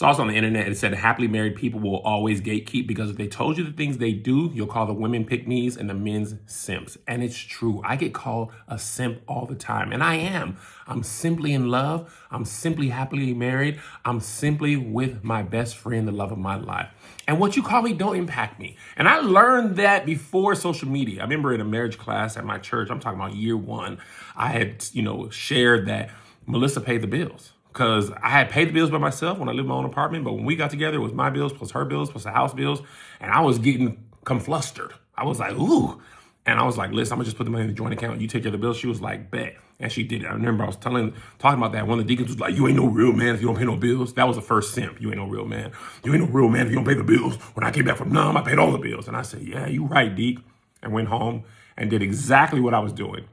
It's also on the internet. It said happily married people will always gatekeep because if they told you the things they do, you'll call the women pick-me's and the men's simps. And it's true. I get called a simp all the time. And I am. I'm simply in love. I'm simply happily married. I'm simply with my best friend, the love of my life. And what you call me don't impact me. And I learned that before social media. I remember in a marriage class at my church, I'm talking about year one, I had, shared that Melissa paid the bills. Because I had paid the bills by myself when I lived in my own apartment. But when we got together, it was my bills plus her bills plus the house bills. And I was getting flustered. I was like, ooh. And I was like, listen, I'm going to just put the money in the joint account. You take care of the bills. She was like, bet. And she did it. I remember I was talking about that. One of the deacons was like, you ain't no real man if you don't pay no bills. That was the first simp. You ain't no real man. You ain't no real man if you don't pay the bills. When I came back from Nam, I paid all the bills. And I said, yeah, you right, Deke. And went home and did exactly what I was doing.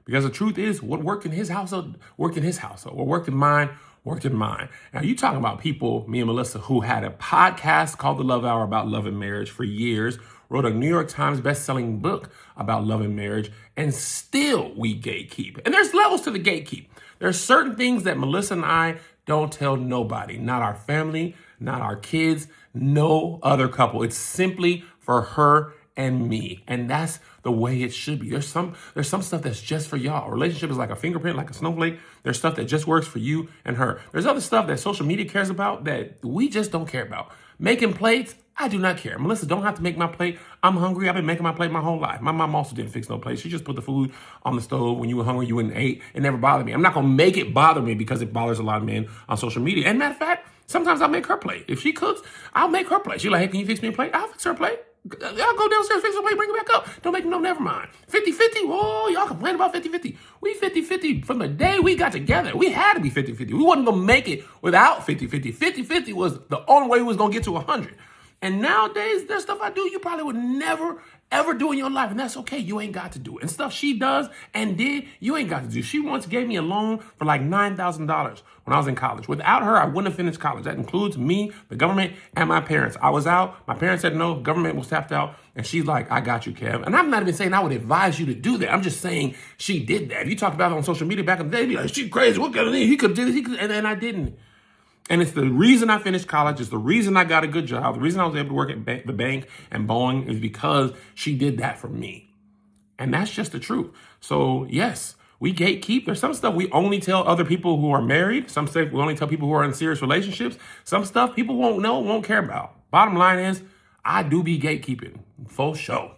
Because the truth is, what worked in his household, worked in his household. What worked in mine, worked in mine. Now, you talking about people, me and Melissa, who had a podcast called The Love Hour about love and marriage for years, wrote a New York Times best-selling book about love and marriage, and still we gatekeep. And there's levels to the gatekeep. There's certain things that Melissa and I don't tell nobody, not our family, not our kids, no other couple. It's simply for her and me. And that's the way it should be. There's some stuff that's just for y'all. A relationship is like a fingerprint, like a snowflake. There's stuff that just works for you and her. There's other stuff that social media cares about that we just don't care about. Making plates, I do not care. Melissa don't have to make my plate. I'm hungry. I've been making my plate my whole life. My mom also didn't fix no plate. She just put the food on the stove. When you were hungry, you went and ate. It never bothered me. I'm not going to make it bother me because it bothers a lot of men on social media. And matter of fact, sometimes I'll make her plate. If she cooks, I'll make her plate. She's like, hey, can you fix me a plate? I'll fix her plate. Y'all go downstairs, fix the plate, bring it back up. Don't make no, never mind. 50-50, whoa, y'all complain about 50-50. We 50-50 from the day we got together. We had to be 50-50. We wasn't going to make it without 50-50. 50-50 was the only way we was going to get to 100. And nowadays, there's stuff I do you probably would never, ever do in your life. And that's okay. You ain't got to do it. And stuff she does and did, you ain't got to do. She once gave me a loan for like $9,000 when I was in college. Without her, I wouldn't have finished college. That includes me, the government, and my parents. I was out. My parents said no. Government was tapped out. And she's like, I got you, Kev. And I'm not even saying I would advise you to do that. I'm just saying she did that. If you talked about it on social media back in the day, be like, she's crazy. What kind of thing? He could have did it. And I didn't. And it's the reason I finished college. It's the reason I got a good job. The reason I was able to work at the bank and Boeing is because she did that for me. And that's just the truth. So yes, we gatekeep. There's some stuff we only tell other people who are married. Some stuff we only tell people who are in serious relationships. Some stuff people won't know, won't care about. Bottom line is, I do be gatekeeping. Full show.